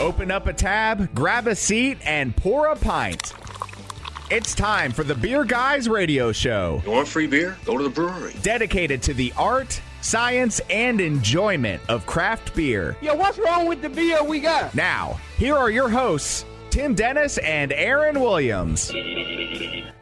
Open up a tab, grab a seat, and pour a pint. It's time for the Beer Guys Radio Show. You want free beer? Go to the brewery. Dedicated to the art, science, and enjoyment of craft beer. Yo, what's wrong with the beer we got? Now, here are your hosts, Tim Dennis and Aaron Williams.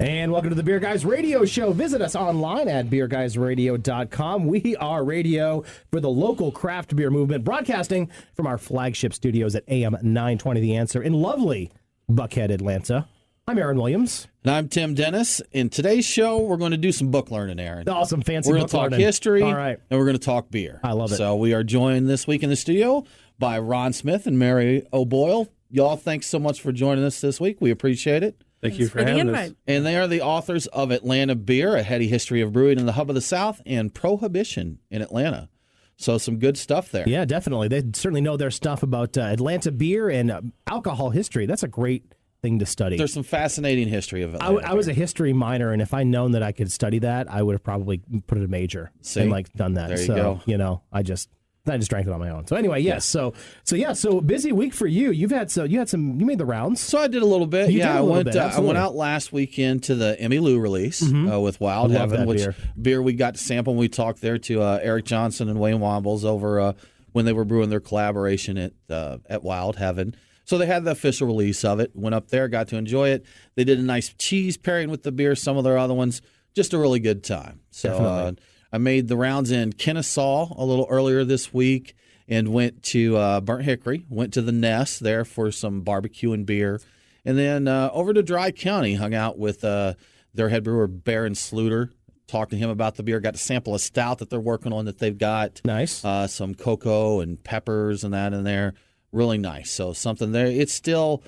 And welcome to the Beer Guys Radio Show. Visit us online at beerguysradio.com. We are radio for the local craft beer movement, broadcasting from our flagship studios at AM 920 The Answer in lovely Buckhead, Atlanta. I'm Aaron Williams. And I'm Tim Dennis. In today's show, we're going to do some book learning, Aaron. Awesome, fancy We're book going to talk learning. history, All right. and we're going to talk beer. I love it. So we are joined this week in the studio by Ron Smith and Mary O'Boyle. Y'all, thanks so much for joining us this week. We appreciate it. Thank you for having us. And they are the authors of Atlanta Beer, A Heady History of Brewing in the Hub of the South, and Prohibition in Atlanta. So some good stuff there. Yeah, definitely. They certainly know their stuff about Atlanta beer and alcohol history. That's a great thing to study. There's some fascinating history of Atlanta. I was a history minor, and if I'd known that I could study that, I would have probably put it a major and done that. There you go. I just drank it on my own. So anyway, yes. So busy week for you. You made the rounds. So I did a little bit. I went out last weekend to the Emmy Lou release with Wild Heaven, which beer we got to sample. And we talked there to Eric Johnson and Wayne Wombles over when they were brewing their collaboration at Wild Heaven. So they had the official release of it. Went up there, got to enjoy it. They did a nice cheese pairing with the beer. Some of their other ones, just a really good time. So I made the rounds in Kennesaw a little earlier this week and went to Burnt Hickory, went to the Nest there for some barbecue and beer. And then over to Dry County, hung out with their head brewer, Baron Sluter. Talked to him about the beer, got to sample a stout that they're working on that they've got. Nice. Some cocoa and peppers and that in there. Really nice. So something there. It's still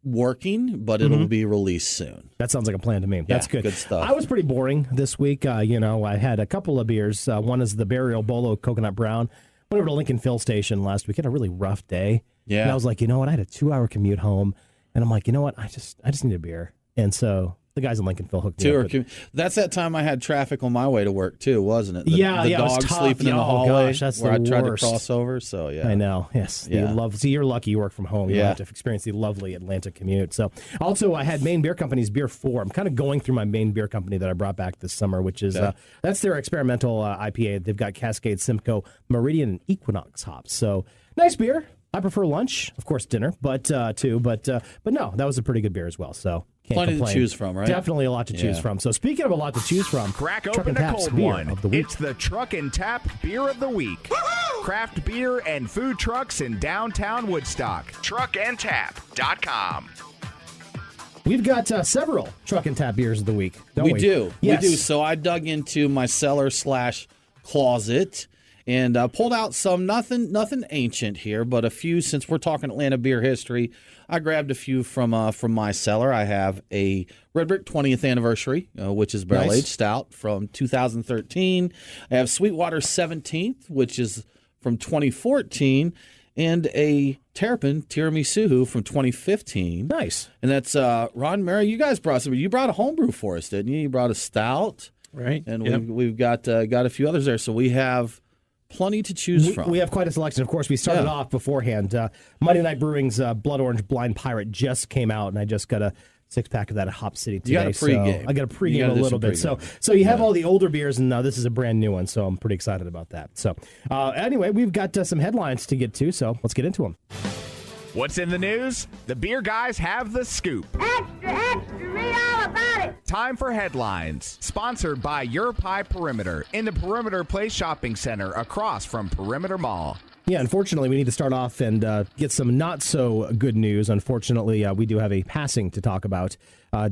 working, but it'll be released soon. That sounds like a plan to me. That's good. Good stuff. I was pretty boring this week. I had a couple of beers. One is the Burial Bolo Coconut Brown. Went over to Lincoln Fill Station last week. Had a really rough day. Yeah. And I was like, you know what? I had a 2-hour commute home, and I'm like, you know what? I just need a beer. And so the guys in Lincoln Fill hooked me up. That's that time I had traffic on my way to work too, wasn't it? The dog sleeping in the hallway where I tried to worst. cross over. So yeah, I know. Yes, you're lucky you work from home. You don't have to experience the lovely Atlanta commute. So also, I had Maine Beer Company's Beer 4. I'm kind of going through my Maine Beer Company that I brought back this summer, which is that's their experimental IPA. They've got Cascade, Simcoe, Meridian, and Equinox hops. So nice beer. I prefer lunch, of course, dinner, but no, that was a pretty good beer as well. So. Plenty to choose from, right? Definitely a lot to choose from. So speaking of a lot to choose from, crack open a cold one. It's the Truck and Tap Beer of the Week. Woo-hoo! Craft beer and food trucks in downtown Woodstock. Truckandtap.com. We've got several Truck and Tap beers of the week, don't we? We do. Yes. We do. So I dug into my cellar/closet and pulled out some, nothing ancient here, but a few, since we're talking Atlanta beer history, I grabbed a few from my cellar. I have a Red Brick 20th anniversary, which is barrel-aged stout from 2013. I have Sweetwater 17th, which is from 2014, and a Terrapin Tiramisu from 2015. Nice. And that's Ron, Mary, you guys brought some. You brought a homebrew for us, didn't you? You brought a stout. Right. And we've got a few others there. So we have plenty to choose from. We have quite a selection. Of course, we started off beforehand. Mighty Night Brewing's Blood Orange Blind Pirate just came out, and I just got a 6-pack of that at Hop City today. You got a pregame. So I got a pregame a little bit. So you have all the older beers, and now this is a brand new one, so I'm pretty excited about that. So anyway, we've got some headlines to get to, so let's get into them. What's in the news? The beer guys have the scoop. Extra, extra, read all about it. Time for headlines. Sponsored by Your Pie Perimeter in the Perimeter Place Shopping Center across from Perimeter Mall. Yeah, unfortunately, we need to start off and get some not-so-good news. Unfortunately, we do have a passing to talk about.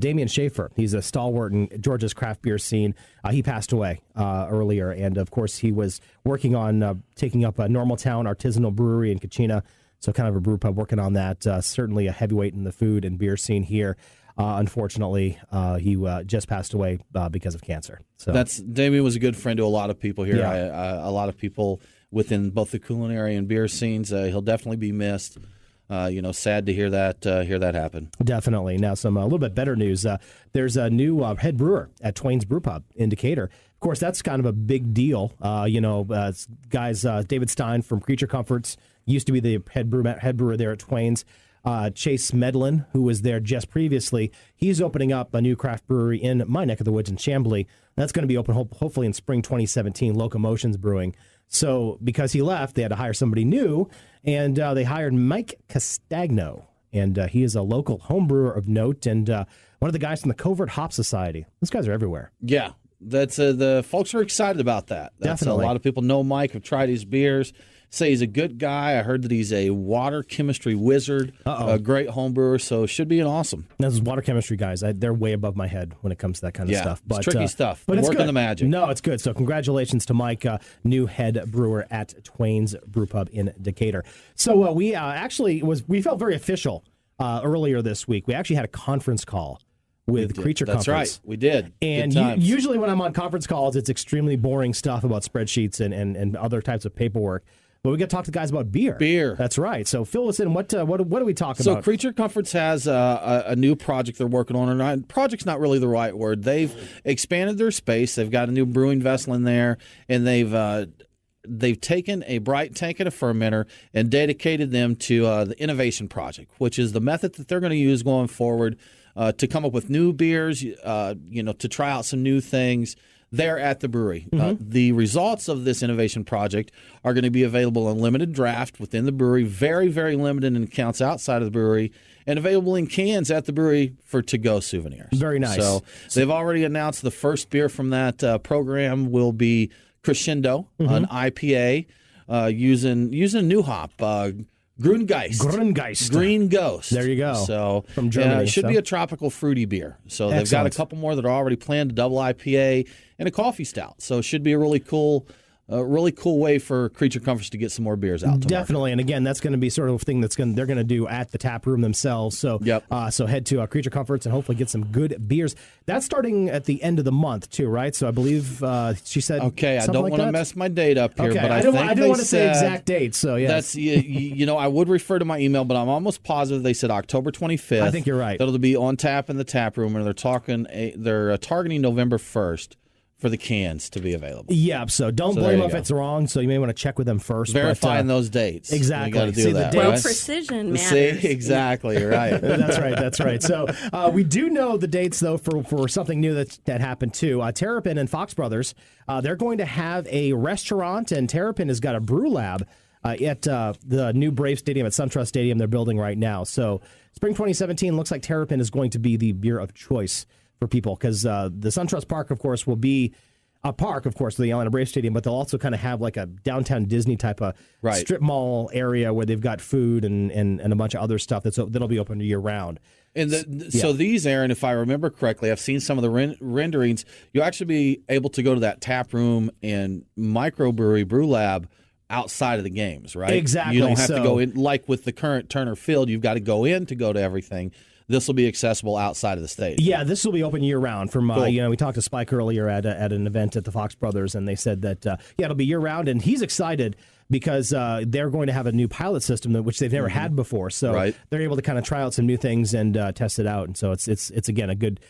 Damian Schaefer, he's a stalwart in Georgia's craft beer scene. He passed away earlier, and, of course, he was working on taking up a Normaltown Artisanal Brewery in Kachina, so kind of a brew pub working on that. Certainly a heavyweight in the food and beer scene here. Unfortunately, he just passed away because of cancer. So Damian was a good friend to a lot of people here. Yeah. A lot of people within both the culinary and beer scenes. He'll definitely be missed. Sad to hear that happen. Definitely. Now, some a little bit better news. There's a new head brewer at Twain's Brew Pub in Decatur. Of course, that's kind of a big deal. Guys, David Stein from Creature Comforts used to be the head brewer there at Twain's. Chase Medlin, who was there just previously, he's opening up a new craft brewery in my neck of the woods in Chamblee. That's going to be open hopefully in spring 2017, Locomotions Brewing. So because he left, they had to hire somebody new, and they hired Mike Castagno. And he is a local home brewer of note and one of the guys from the Covert Hop Society. Those guys are everywhere. Yeah, that's the folks are excited about that. Definitely. A lot of people know Mike, have tried his beers, say he's a good guy. I heard that he's a water chemistry wizard, a great home brewer, so it should be an awesome. Those water chemistry guys, they're way above my head when it comes to that kind of stuff. But, it's tricky stuff, but it's working the magic. No, it's good. So congratulations to Mike, new head brewer at Twain's Brewpub in Decatur. So we felt very official earlier this week. We actually had a conference call with Creature Comforts. That's right, we did. And usually when I'm on conference calls, it's extremely boring stuff about spreadsheets and other types of paperwork. But we got to talk to guys about beer. Beer. That's right. So fill us in. What do we talk about? So Creature Comforts has a new project they're working on. And project's not really the right word. They've expanded their space. They've got a new brewing vessel in there, and they've taken a bright tank and a fermenter and dedicated them to the innovation project, which is the method that they're going to use going forward to come up with new beers, to try out some new things there at the brewery. The results of this innovation project are going to be available in limited draft within the brewery, very, very limited in accounts outside of the brewery, and available in cans at the brewery for to-go souvenirs. Very nice. So they've already announced the first beer from that program will be Crescendo, an IPA, using a new hop, Grüngeist. Green Ghost. There you go. So from Germany. It should be a tropical fruity beer. So they've got a couple more that are already planned, a double IPA and a coffee stout. So it should be a really cool way for Creature Comforts to get some more beers out. Definitely, and again, that's going to be sort of a thing they're going to do at the tap room themselves. So, so head to Creature Comforts and hopefully get some good beers. That's starting at the end of the month too, right? So I believe she said. Okay, I don't want to mess my date up here, but I don't want to say exact dates. So yeah, that's I would refer to my email, but I'm almost positive they said October 25th. I think you're right. That'll be on tap in the tap room, and they're targeting November 1st. For the cans to be available. Yeah, so don't blame them if it's wrong. So you may want to check with them first. Verifying those dates. Exactly. You got to do that. Well, precision matters. See, exactly, right. That's right. So we do know the dates, though, for something new that happened, too. Terrapin and Fox Brothers, they're going to have a restaurant, and Terrapin has got a brew lab at the new Brave Stadium at SunTrust Stadium they're building right now. So spring 2017 looks like Terrapin is going to be the beer of choice for people, because the SunTrust Park, of course, will be a park, of course, the Atlanta Braves Stadium, but they'll also kind of have like a downtown Disney type of strip mall area where they've got food and a bunch of other stuff that'll be open year round. And so these, Aaron, if I remember correctly, I've seen some of the renderings. You'll actually be able to go to that tap room and microbrewery brew lab outside of the games, right? Exactly. You don't have to go in, like with the current Turner Field, you've got to go in to go to everything. This will be accessible outside of the stadium. Yeah, this will be open year-round. From cool. We talked to Spike earlier at an event at the Fox Brothers, and they said that, it'll be year-round, and he's excited because they're going to have a new pilot system which they've never had before. So they're able to kind of try out some new things and test it out. And so it's again, a good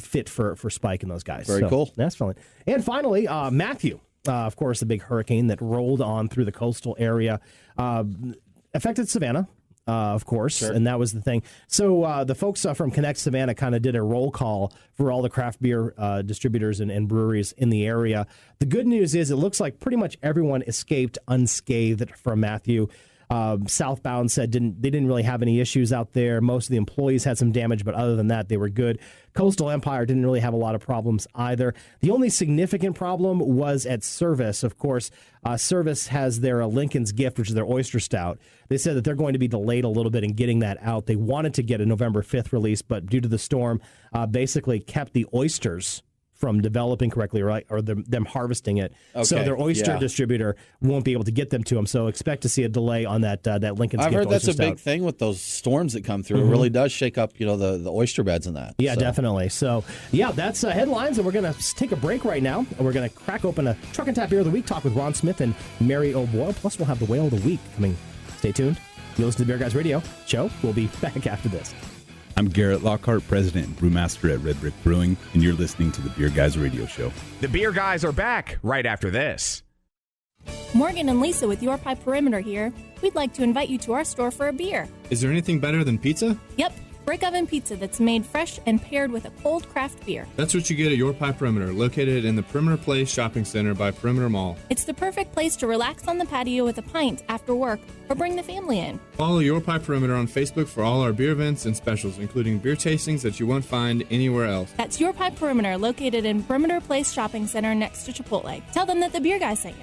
fit for Spike and those guys. Very cool. That's fun. And finally, Matthew, of course, the big hurricane that rolled on through the coastal area, affected Savannah. Of course, and that was the thing. So the folks from Connect Savannah kind of did a roll call for all the craft beer distributors and breweries in the area. The good news is it looks like pretty much everyone escaped unscathed from Matthew. Southbound said they didn't really have any issues out there. Most of the employees had some damage, but other than that, they were good. Coastal Empire didn't really have a lot of problems either. The only significant problem was at Service. Of course, Service has their Lincoln's Gift, which is their oyster stout. They said that they're going to be delayed a little bit in getting that out. They wanted to get a November 5th release, but due to the storm, basically kept the oysters from developing correctly, right, or them harvesting it. Okay. So their oyster distributor won't be able to get them to them. So expect to see a delay on that Lincoln's Gift. I've heard that's a big thing with those storms that come through. It really does shake up, the oyster beds and that. Yeah, definitely. So, that's headlines, and we're going to take a break right now, and we're going to crack open a Truck and Tap Beer of the Week, talk with Ron Smith and Mary O'Boyle. Plus, we'll have the Whale of the Week coming. Stay tuned. You listen to the Beer Guys Radio Show. We'll be back after this. I'm Garrett Lockhart, President and Brewmaster at Red Brick Brewing, and you're listening to the Beer Guys Radio Show. The Beer Guys are back right after this. Morgan and Lisa with Your Pie Perimeter here. We'd like to invite you to our store for a beer. Is there anything better than pizza? Yep, brick oven pizza that's made fresh and paired with a cold craft beer. That's what you get at Your Pie Perimeter, located in the Perimeter Place Shopping Center by Perimeter Mall. It's the perfect place to relax on the patio with a pint after work or bring the family in. Follow Your Pie Perimeter on Facebook for all our beer events and specials, including beer tastings that you won't find anywhere else. That's Your Pie Perimeter, located in Perimeter Place Shopping Center next to Chipotle. Tell them that the Beer Guy sent you.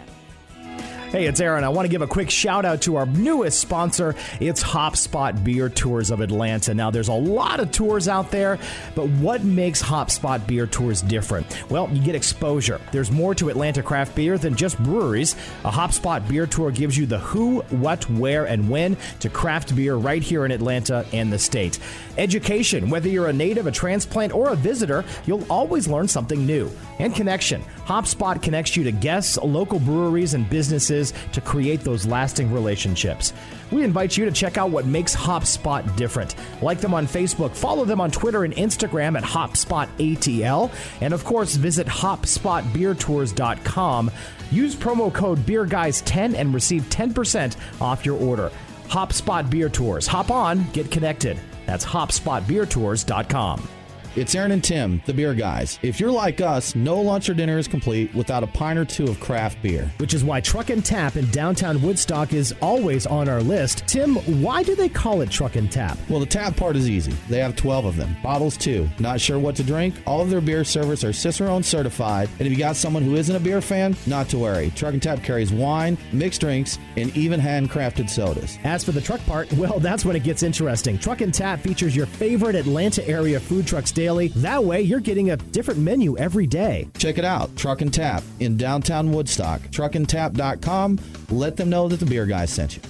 Hey, it's Aaron. I want to give a quick shout out to our newest sponsor. It's HopSpot Beer Tours of Atlanta. Now, there's a lot of tours out there, but what makes HopSpot Beer Tours different? Well, you get exposure. There's more to Atlanta craft beer than just breweries. A HopSpot Beer Tour gives you the who, what, where, and when to craft beer right here in Atlanta and the state. Education. Whether you're a native, a transplant, or a visitor, you'll always learn something new. And connection. HopSpot connects you to guests, local breweries, and businesses to create those lasting relationships. We invite you to check out what makes HopSpot different. Like them on Facebook, follow them on Twitter and Instagram at HopSpotATL, and of course, visit HopSpotBeerTours.com. Use promo code BeerGuys10 and receive 10% off your order. HopSpot Beer Tours. Hop on, get connected. That's HopSpotBeerTours.com. It's Aaron and Tim, the Beer Guys. If you're like us, no lunch or dinner is complete without a pint or two of craft beer. Which is why Truck and Tap in downtown Woodstock is always on our list. Tim, why do they call it Truck and Tap? Well, the tap part is easy. They have 12 of them. Bottles, too. Not sure what to drink? All of their beer servers are Cicerone certified. And if you got someone who isn't a beer fan, not to worry. Truck and Tap carries wine, mixed drinks, and even handcrafted sodas. As for the truck part, well, that's when it gets interesting. Truck and Tap features your favorite Atlanta area food trucks daily. That way, you're getting a different menu every day. Check it out. Truck and Tap in downtown Woodstock. Truckandtap.com. Let them know that the Beer Guys sent you.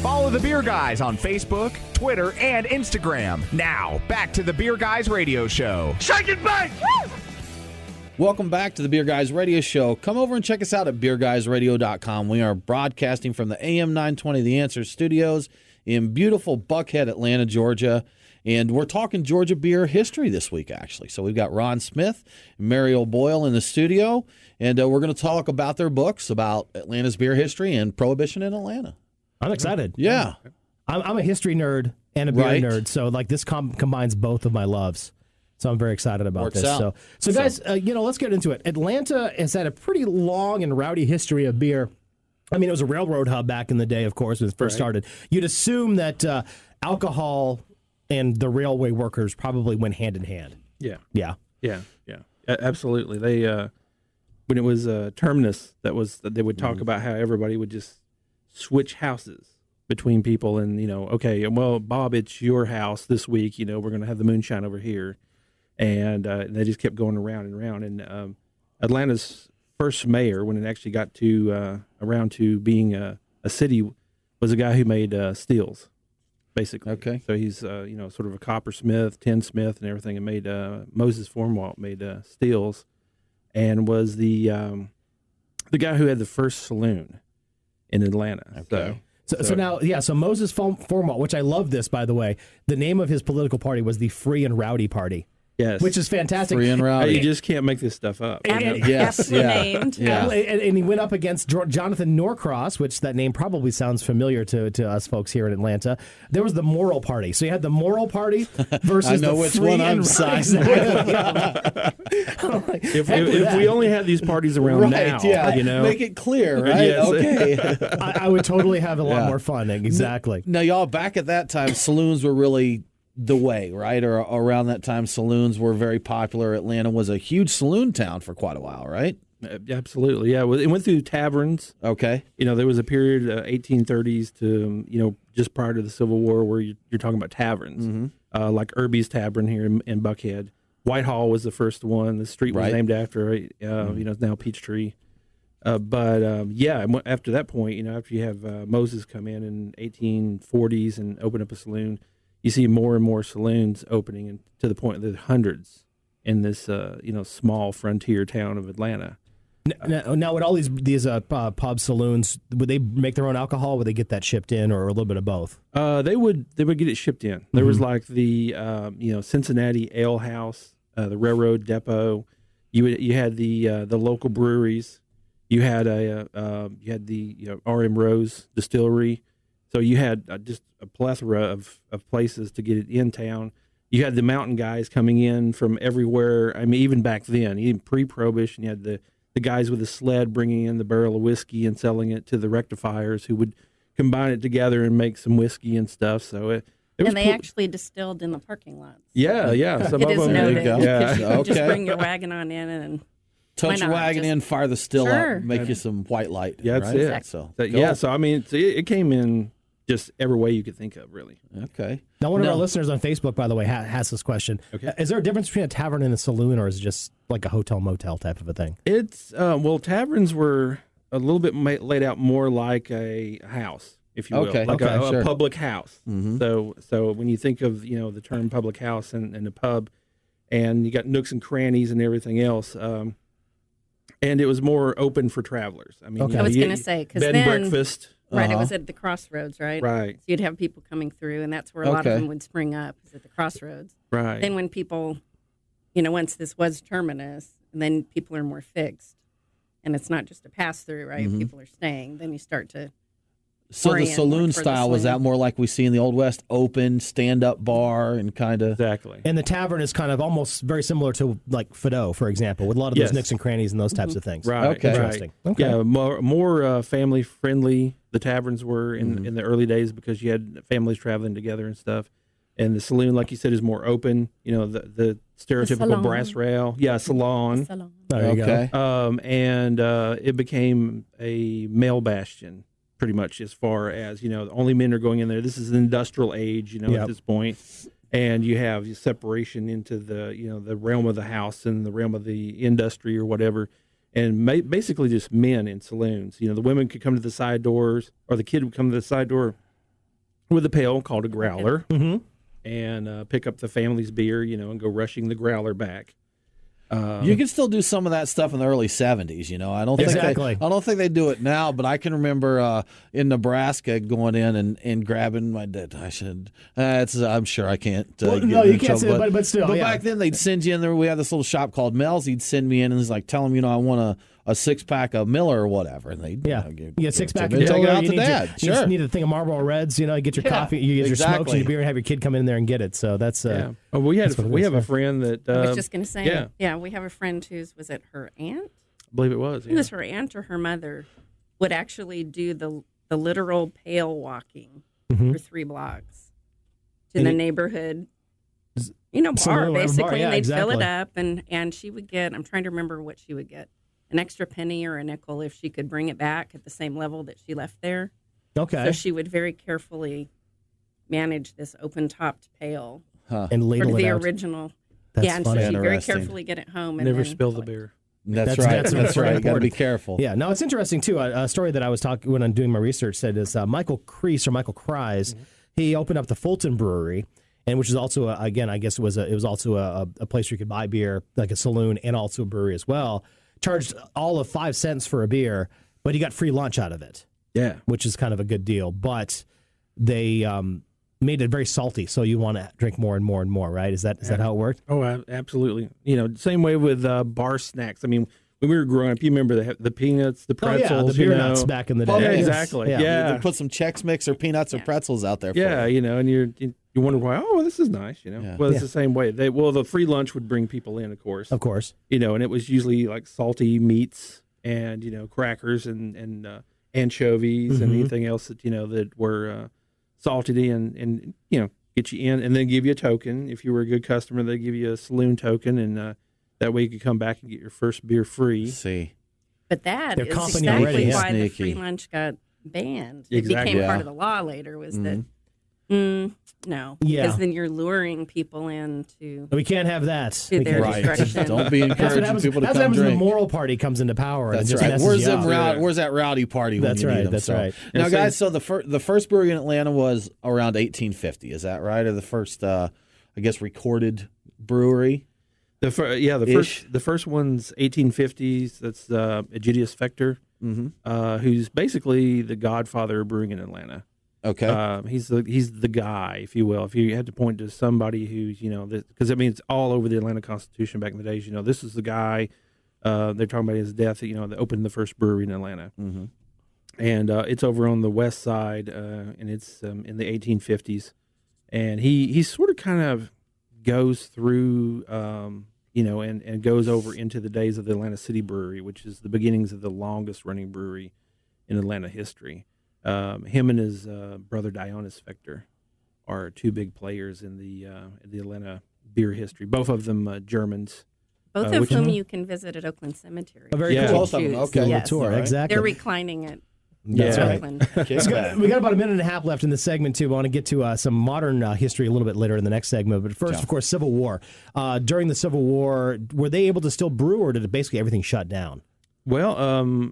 Follow the Beer Guys on Facebook, Twitter, and Instagram. Now, back to the Beer Guys Radio Show. Shake it back! Welcome back to the Beer Guys Radio Show. Come over and check us out at beerguysradio.com. We are broadcasting from the AM 920 The Answer studios in beautiful Buckhead, Atlanta, Georgia. And we're talking Georgia beer history this week, actually. So we've got Ron Smith and Mariel Boyle in the studio, and we're going to talk about their books about Atlanta's beer history and Prohibition in Atlanta. I'm excited. Yeah. I'm a history nerd and a beer nerd, so like this combines both of my loves. So I'm very excited about this. So guys, let's get into it. Atlanta has had a pretty long and rowdy history of beer. I mean, it was a railroad hub back in the day, of course, when it first started. You'd assume that alcohol and the railway workers probably went hand in hand. Yeah. Absolutely. They when it was Terminus, they would talk about how everybody would just switch houses between people, and okay, well, Bob, it's your house this week. We're going to have the moonshine over here, and they just kept going around and around. And Atlanta's first mayor, when it actually got to around to being a city, was a guy who made steels. Basically, okay. So he's sort of a coppersmith, tinsmith, and everything, and made Moses Frumwalt made steels, and was the guy who had the first saloon in Atlanta. Okay. So now, so Moses Frumwalt, which I love this, by the way, the name of his political party was the Free and Rowdy Party. Yes. Which is fantastic. Free and rowdy. You just can't make this stuff up. Yes. Named. Yeah. And he went up against Jonathan Norcross, which that name probably sounds familiar to us folks here in Atlanta. There was the Moral Party. So you had the Moral Party versus I know the which Free one I'm and siding with. If we only had these parties around now, make it clear, right? Yes. Okay. I would totally have a lot more fun. Exactly. Now, y'all, back at that time, saloons were really the way, right? Or around that time, saloons were very popular. Atlanta was a huge saloon town for quite a while, right? Absolutely, yeah. It went through taverns. Okay. There was a period, 1830s to, just prior to the Civil War, where you're talking about taverns, like Irby's Tavern here in Buckhead. Whitehall was the first one. The street was named after it. It's now Peachtree. But after that point, after you have Moses come in 1840s and open up a saloon, you see more and more saloons opening, and to the point that hundreds in this small frontier town of Atlanta. Now, would all these pub saloons, would they make their own alcohol? Would they get that shipped in, or a little bit of both? They would get it shipped in. There was like the Cincinnati Ale House, the Railroad Depot. You had the local breweries. You had the R.M. Rose Distillery. So you had just a plethora of places to get it in town. You had the mountain guys coming in from everywhere. I mean, even back then, even pre-Prohibition, you had the guys with the sled bringing in the barrel of whiskey and selling it to the rectifiers who would combine it together and make some whiskey and stuff. So it was and they actually distilled in the parking lots. Yeah. Some it of is them. Noted. Yeah. You could just bring your wagon on in and tote your wagon in, fire the still up, make you some white light. Yeah, that's right? it. Exactly. So I mean, it came in just every way you could think of, really. Okay. Now, one of our listeners on Facebook, by the way, has this question. Okay. Is there a difference between a tavern and a saloon, or is it just like a hotel motel type of a thing? It's taverns were a little bit laid out more like a house, if you will, like a public house. Mm-hmm. So when you think of the term public house and a pub, and you got nooks and crannies and everything else, and it was more open for travelers. I mean, I was going to say, because bed and breakfast. Right, it was at the crossroads, right? Right. So you'd have people coming through, and that's where a lot of them would spring up, is at the crossroads. Right. Then when people, once this was Terminus, and then people are more fixed, and it's not just a pass-through, right? Mm-hmm. People are staying, then you start to So the saloon style, was that more like we see in the Old West, open, stand-up bar, and kind of... Exactly. And the tavern is kind of almost very similar to like Fido, for example, with a lot of those nicks and crannies and those types of things. Right. Okay. Interesting. Right. Okay. Yeah, more family-friendly the taverns were in the early days, because you had families traveling together and stuff. And the saloon, like you said, is more open. The stereotypical brass rail. Yeah, salon. There you go. And it became a male bastion, pretty much, as far as, only men are going in there. This is an industrial age, at this point. And you have separation into the realm of the house and the realm of the industry or whatever. And basically just men in saloons. The women could come to the side doors, or the kid would come to the side door with a pail called a growler, and pick up the family's beer, and go rushing the growler back. You can still do some of that stuff in the early 70s, I don't think they do it now, but I can remember in Nebraska going in and grabbing my dad. I'm sure I can't. No, you can't say it, but still. But back then they'd send you in there. We had this little shop called Mel's. He'd send me in and he's like, tell him, I want a 6-pack of Miller or whatever. And they'd you get 6-pack. You take it out to Dad. You just need a thing of Marlboro Reds. You get your coffee, you get your smokes and your beer, and have your kid come in there and get it. So that's we have a friend that I was just going to say, we have a friend was it her aunt? I believe it was. It was her aunt or her mother would actually do the literal pail walking for 3 blocks to the neighborhood. Bar basically, and they'd fill it up, and she would get. I'm trying to remember what she would get. An extra penny or a nickel if she could bring it back at the same level that she left there. Okay. So she would very carefully manage this open-topped pail and ladle for the it out. original. That's and funny. so she'd very carefully get it home. And never spill the beer. That's right. That's right. You got to be careful. Yeah. No, it's interesting too. A story that I was talking when I'm doing my research said is Michael Kreis he opened up the Fulton Brewery, and which is also again, I guess it was also a place where you could buy beer, like a saloon and also a brewery as well. Charged all of 5 cents for a beer, but he got free lunch out of it. Yeah, which is kind of a good deal. But they made it very salty, so you want to drink more and more and more, right? Is that how it worked? Oh, absolutely. Same way with bar snacks. I mean, when we were growing up, you remember the peanuts, the pretzels, the beer nuts back in the day. Oh, yeah, exactly. Yeah. They put some Chex Mix or peanuts or pretzels out there. Yeah, and you wonder why. Oh, this is nice. Well, it's the same way. The free lunch would bring people in, of course. And it was usually like salty meats and crackers and anchovies and anything else that that were salted and get you in, and then give you a token. If you were a good customer, they give you a saloon token, and that way you could come back and get your first beer free. See, but that They're is comping exactly already, why the free lunch got banned. It Exactly. became part of the law later. Was that no? Yeah. Because then you're luring people into. We can't have that. To their destruction. Don't be encouraging people to come drink. drink. The moral party comes into power. That's and just right. messes you up. Where's that rowdy party when you need them? That's right. Now, guys, so the first brewery in Atlanta was around 1850. Is that right? Or the first, recorded brewery? The first one's 1850s. That's Aegidius Fector, who's basically the godfather of brewing in Atlanta. Okay, he's the guy, if you will. If you had to point to somebody who's because it's all over the Atlanta Constitution back in the days. This is the guy. They're talking about his death. That opened the first brewery in Atlanta, and it's over on the west side, and it's in the 1850s. And he sort of kind of goes through, and goes over into the days of the Atlanta City Brewery, which is the beginnings of the longest running brewery in Atlanta history. Him and his brother Dionys Fector are two big players in the Atlanta beer history. Both of them Germans. Both of whom you can visit at Oakland Cemetery. Oh, very cool. Both of them. Okay. Yes. Tour, right. Exactly. They're reclining it. That's right. Okay. We got about a minute and a half left in this segment, too. I want to get to some modern history a little bit later in the next segment. But first, of course, Civil War. During the Civil War, were they able to still brew, or did basically everything shut down? Well,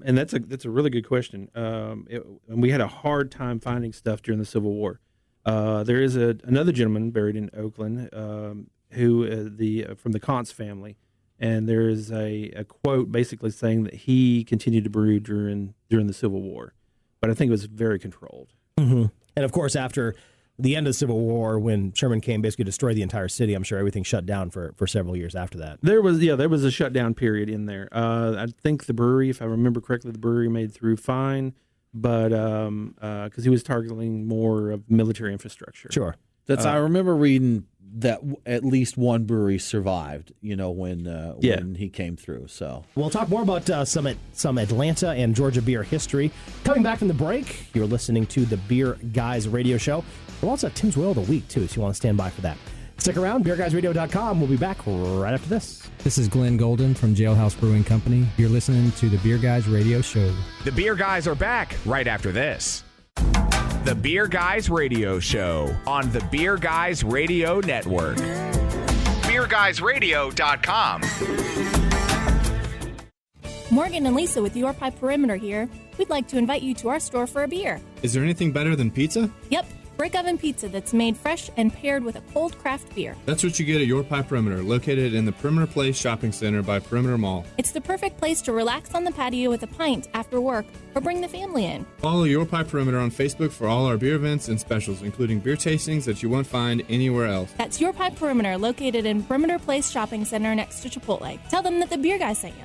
and that's a really good question. And we had a hard time finding stuff during the Civil War. There is another gentleman buried in Oakland who from the Kantz family. And there is a quote basically saying that he continued to brew during the Civil War, but I think it was very controlled. Mm-hmm. And of course, after the end of the Civil War, when Sherman came, basically destroyed the entire city, I'm sure everything shut down for several years after that. There was a shutdown period in there. I think the brewery, if I remember correctly, the brewery made through fine, but because he was targeting more of military infrastructure. Sure. I remember reading that at least one brewery survived, when he came through. So we'll talk more about some Atlanta and Georgia beer history. Coming back from the break, you're listening to the Beer Guys Radio Show. We'll also have Tim's Whale of the Week, too, so you want to stand by for that. Stick around, beerguysradio.com. We'll be back right after this. This is Glenn Golden from Jailhouse Brewing Company. You're listening to the Beer Guys Radio Show. The Beer Guys are back right after this. The Beer Guys Radio Show on the Beer Guys Radio Network. BeerGuysRadio.com. Morgan and Lisa with Your Pie Perimeter here. We'd like to invite you to our store for a beer. Is there anything better than pizza? Yep, brick oven pizza that's made fresh and paired with a cold craft beer. That's what you get at Your Pie Perimeter, located in the Perimeter Place Shopping Center by Perimeter Mall. It's the perfect place to relax on the patio with a pint after work or bring the family in. Follow Your Pie Perimeter on Facebook for all our beer events and specials, including beer tastings that you won't find anywhere else. That's Your Pie Perimeter, located in Perimeter Place Shopping Center next to Chipotle. Tell them that the Beer Guy sent you.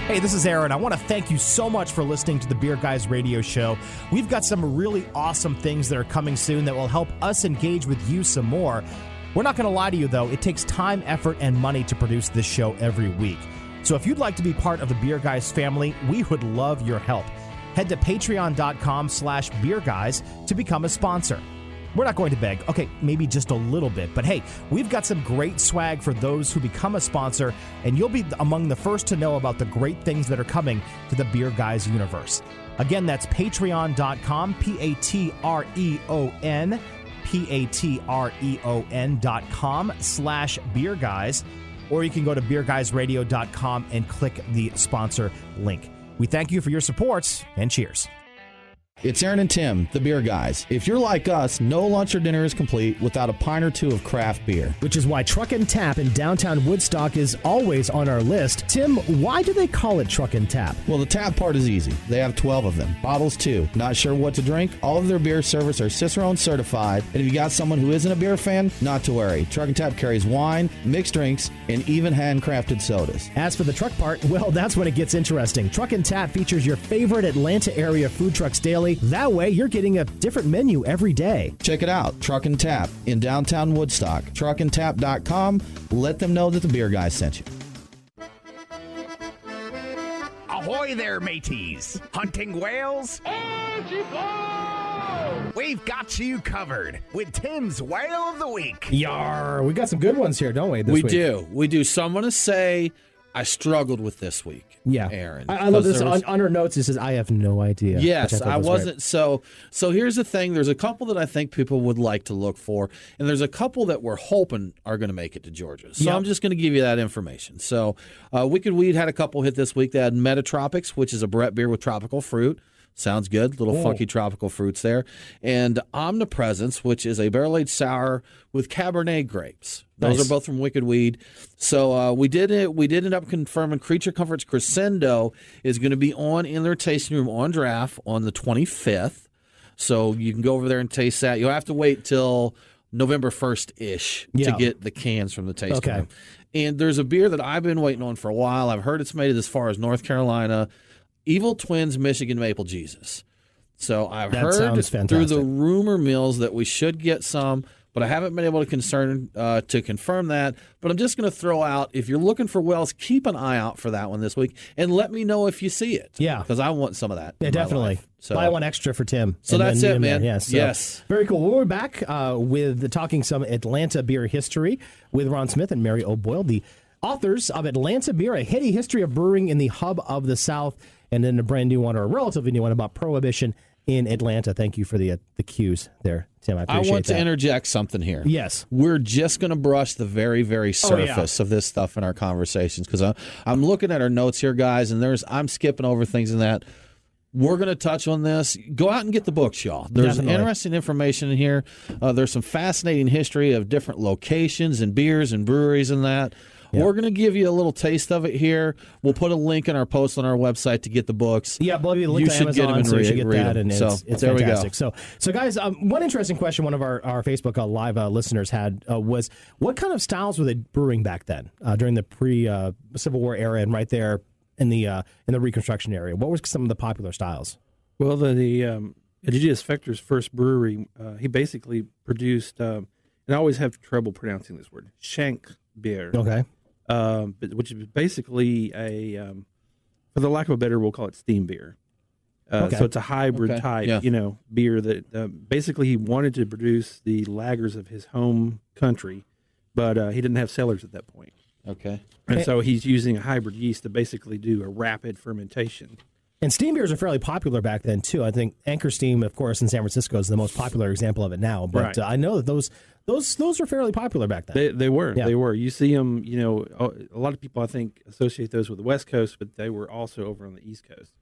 Hey, this is Aaron. I want to thank you so much for listening to the Beer Guys Radio Show. We've got some really awesome things that are coming soon that will help us engage with you some more. We're not going to lie to you, though. It takes time, effort, and money to produce this show every week. So if you'd like to be part of the Beer Guys family, we would love your help. Head to patreon.com/beerguys to become a sponsor. We're not going to beg. Okay, maybe just a little bit. But hey, we've got some great swag for those who become a sponsor, and you'll be among the first to know about the great things that are coming to the Beer Guys universe. Again, that's patreon.com, patreon.com/beerguys, or you can go to beerguysradio.com and click the sponsor link. We thank you for your support, and cheers. It's Aaron and Tim, the Beer Guys. If you're like us, no lunch or dinner is complete without a pint or two of craft beer. Which is why Truck and Tap in downtown Woodstock is always on our list. Tim, why do they call it Truck and Tap? Well, the tap part is easy. They have 12 of them. Bottles, too. Not sure what to drink? All of their beer servers are Cicerone certified. And if you got someone who isn't a beer fan, not to worry. Truck and Tap carries wine, mixed drinks, and even handcrafted sodas. As for the truck part, well, that's when it gets interesting. Truck and Tap features your favorite Atlanta area food trucks daily. That way, you're getting a different menu every day. Check it out, Truck and Tap in downtown Woodstock. Truckandtap.com. Let them know that the Beer Guys sent you. Ahoy there, mateys! Hunting whales? We've got you covered with Tim's Whale of the Week. Yar, we got some good ones here, don't we? We do. So I'm going to say I struggled with this week. Yeah, Aaron. I love this. On her notes, it says, I have no idea. Yes, I wasn't. Great. So here's the thing. There's a couple that I think people would like to look for, and there's a couple that we're hoping are going to make it to Georgia. So I'm just going to give you that information. So Wicked Weed had a couple hit this week. They had Metatropics, which is a Brett beer with tropical fruit. Sounds good. Little funky tropical fruits there. And Omnipresence, which is a barrel-aged sour with Cabernet grapes. Those are both from Wicked Weed. So we did end up confirming Creature Comforts Crescendo is going to be in their tasting room on draft on the 25th. So you can go over there and taste that. You'll have to wait till November 1st-ish to get the cans from the tasting room. And there's a beer that I've been waiting on for a while. I've heard it's made it as far as North Carolina. Evil Twins Michigan Maple Jesus. So I've heard through the rumor mills that we should get some, but I haven't been able to confirm that. But I'm just going to throw out, if you're looking for wells, keep an eye out for that one this week, and let me know if you see it. Yeah. Because I want some of that. Yeah, definitely. So, buy one extra for Tim. So that's it, man. Yes. Very cool. We'll be back with talking some Atlanta beer history with Ron Smith and Mary O'Boyle, the authors of Atlanta Beer, a Heady History of Brewing in the Hub of the South, and then a brand new one, or a relatively new one, about Prohibition in Atlanta. Thank you for the cues there, Tim. I appreciate that. I want to interject something here. Yes. We're just going to brush the very, very surface of this stuff in our conversations, because I'm looking at our notes here, guys, and I'm skipping over things in that. We're going to touch on this. Go out and get the books, y'all. There's interesting information in here. There's some fascinating history of different locations and beers and breweries and that. Yep. We're going to give you a little taste of it here. We'll put a link in our post on our website to get the books. Yeah, we'll give you a link to Amazon, get them and so you should get that. And it's there fantastic. So guys, one interesting question one of our Facebook Live listeners had was, what kind of styles were they brewing back then during the pre-Civil War era and right there in the Reconstruction area? What were some of the popular styles? Well, the Aegidius Fector's first brewery, he basically produced, and I always have trouble pronouncing this word, shank beer. Okay. Which is basically for the lack of a better, we'll call it steam beer. So it's a hybrid type, beer that basically he wanted to produce the lagers of his home country, but he didn't have cellars at that point. Okay. And so he's using a hybrid yeast to basically do a rapid fermentation. And steam beers are fairly popular back then, too. I think Anchor Steam, of course, in San Francisco is the most popular example of it now. But I know that those were fairly popular back then. They were. Yeah. They were. You see them, a lot of people, I think, associate those with the West Coast, but they were also over on the East Coast.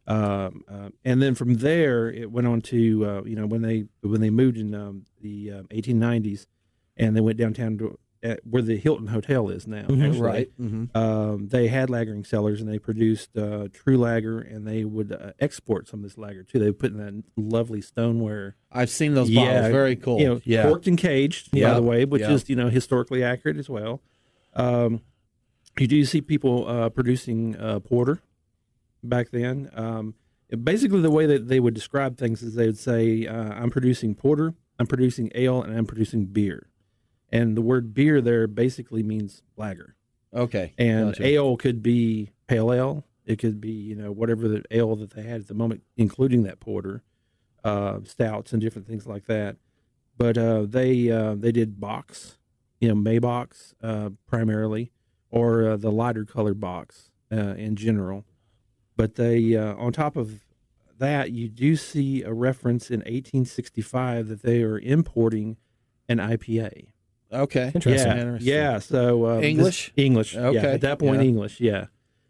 And then from there, it went on to, when they moved in the 1890s and they went downtown to where the Hilton Hotel is now, actually. Right. Mm-hmm. They had lagering cellars, and they produced true lager, and they would export some of this lager, too. They would put in that lovely stoneware. I've seen those bottles. Very cool. Corked and caged, by the way, which is, historically accurate as well. You do see people producing porter back then. Basically, the way that they would describe things is they would say, I'm producing porter, I'm producing ale, and I'm producing beer. And the word beer there basically means lager. Okay. And ale could be pale ale. It could be, whatever the ale that they had at the moment, including that porter, stouts and different things like that. But they did box, May-box primarily, or the lighter colored box in general. But they, on top of that, you do see a reference in 1865 that they are importing an IPA. Okay. Interesting. Yeah. So English? English. Okay. Yeah, at that point, English. Yeah.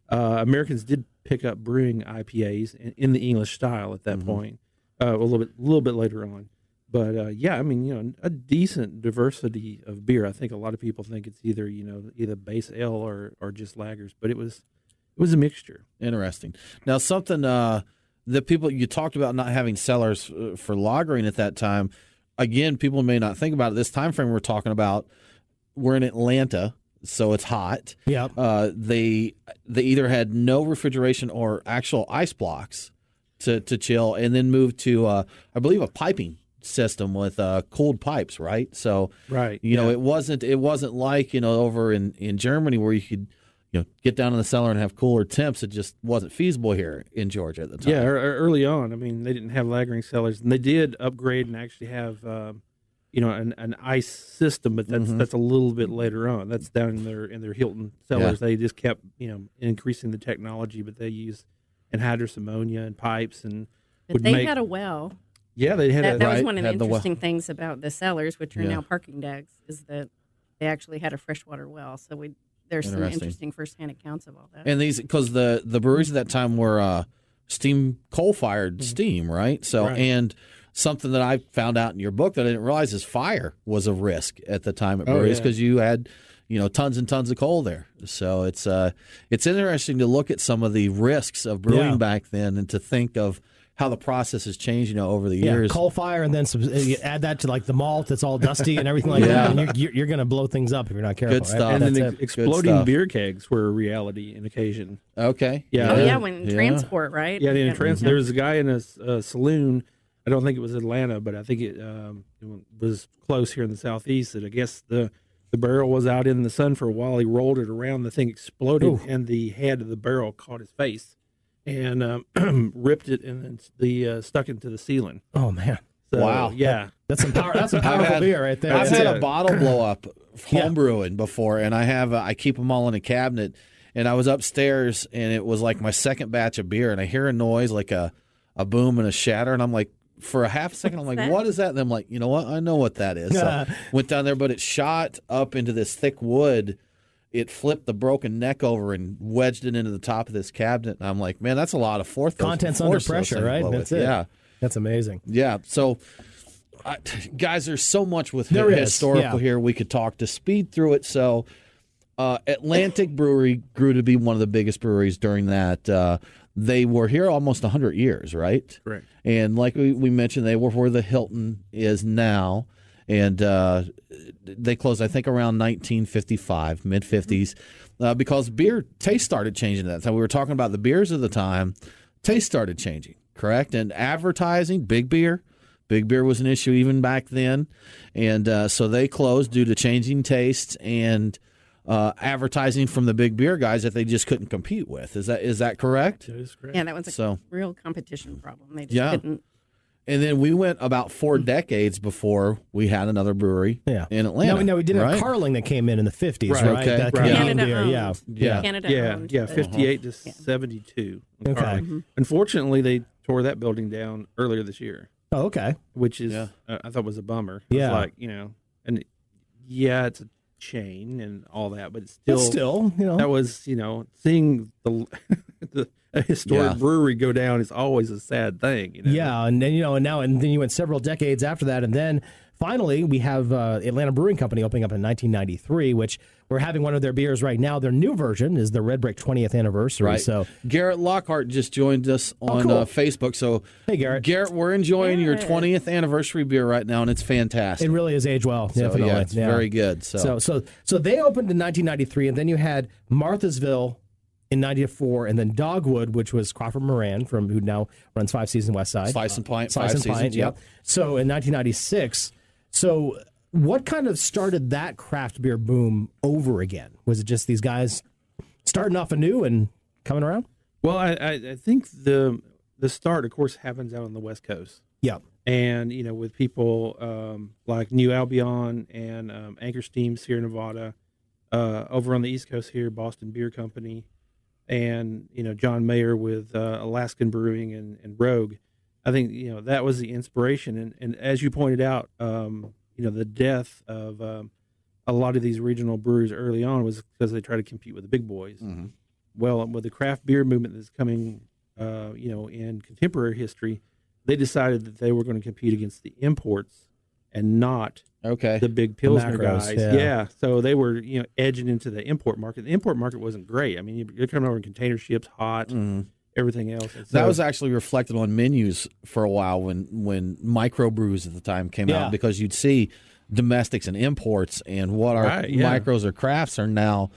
Americans did pick up brewing IPAs in the English style at that point, a little bit later on. But a decent diversity of beer. I think a lot of people think it's either base ale or just lagers, but it was a mixture. Interesting. Now, something that you talked about not having cellars for lagering at that time. Again, people may not think about it. This time frame we're talking about, we're in Atlanta, so it's hot. Yeah. They either had no refrigeration or actual ice blocks to chill, and then moved to I believe a piping system with cooled pipes, right? So it wasn't like over in Germany where you could get down in the cellar and have cooler temps. It just wasn't feasible here in Georgia at the time. Yeah, early on, they didn't have lagering cellars, and they did upgrade and actually have, an ice system, but that's a little bit later on. That's down in their Hilton cellars. Yeah. They just kept, increasing the technology, but they used anhydrous ammonia and pipes and. But they had a well. Yeah, they had that was one of the interesting things about the cellars, which are now parking decks, is that they actually had a freshwater well. So there's some interesting firsthand accounts of all that. And these, because the breweries at that time were coal-fired steam, right? So, and something that I found out in your book that I didn't realize is fire was a risk at the time at breweries because you had, tons and tons of coal there. So it's interesting to look at some of the risks of brewing back then and to think of how the process has changed, over the years. Coal fire, and then you add that to like the malt that's all dusty and everything like that, and you're going to blow things up if you're not careful. Good stuff. Right? And then exploding beer kegs were a reality in occasion. Okay. Yeah. When transport, right? Yeah, in transport. There was a guy in a saloon. I don't think it was Atlanta, but I think it was close here in the southeast. That I guess the barrel was out in the sun for a while. He rolled it around. The thing exploded, and the head of the barrel caught his face. And ripped it and then stuck it to the ceiling. Oh man! So, wow! Yeah, that's some powerful beer right there. I've had a bottle blow up home brewing before, and I keep them all in a cabinet. And I was upstairs, and it was like my second batch of beer, and I hear a noise like a boom and a shatter, and I'm like, for a half second, I'm like, what is that? And I'm like, you know what? I know what that is. So went down there, but it shot up into this thick wood. It flipped the broken neck over and wedged it into the top of this cabinet. And I'm like, man, that's a lot of force. Contents under pressure, right? That's it. Yeah. That's amazing. Yeah. So, guys, there's so much with historical here. We could talk to speed through it. So, Atlantic Brewery grew to be one of the biggest breweries during that. They were here almost 100 years, right? Correct. And like we mentioned, they were where the Hilton is now. And they closed, I think, around 1955, mid-50s, because beer taste started changing at that time. We were talking about the beers of the time. Taste started changing, correct? And advertising, big beer was an issue even back then. And so they closed due to changing tastes and advertising from the big beer guys that they just couldn't compete with. Is that correct? That is correct. Yeah, that was a real competition problem. They just couldn't. And then we went about 4 decades before we had another brewery in Atlanta. No, we did have Carling that came in the 50s, right? Okay. That Canada 58 to 72. Okay. Mm-hmm. Unfortunately, they tore that building down earlier this year. Oh, okay. Which is, I thought was a bummer. Yeah. It's like, and it's a chain and all that, but it's still, that was, seeing a historic brewery go down is always a sad thing. Yeah, and then and then you went several decades after that, and then finally we have Atlanta Brewing Company opening up in 1993, which we're having one of their beers right now. Their new version is the Red Brick 20th anniversary. Right. So Garrett Lockhart just joined us on Facebook. So hey, Garrett. Garrett, we're enjoying your 20th anniversary beer right now, and it's fantastic. It really has aged well. So, definitely. It's very good. So they opened in 1993, and then you had Marthasville in 94, and then Dogwood, which was Crawford Moran, who now runs 5 Seasons West Side. Spice and Pint. Yep. So in 1996, what kind of started that craft beer boom over again? Was it just these guys starting off anew and coming around? Well, I think the start, of course, happens out on the West Coast. Yeah. And, with people like New Albion and Anchor Steams here in Nevada, over on the East Coast here, Boston Beer Company, and John Mayer with Alaskan Brewing and Rogue. I think that was the inspiration, and as you pointed out, the death of a lot of these regional breweries early on was because they tried to compete with the big boys. Mm-hmm. Well, with the craft beer movement that's coming, in contemporary history, they decided that they were going to compete against the imports and not the big Pilsner guys. Yeah. So they were, edging into the import market. The import market wasn't great. I mean, you're coming over in container ships, hot, everything else. So, that was actually reflected on menus for a while when microbrews at the time came out, because you'd see domestics and imports, and what our micros or crafts are now,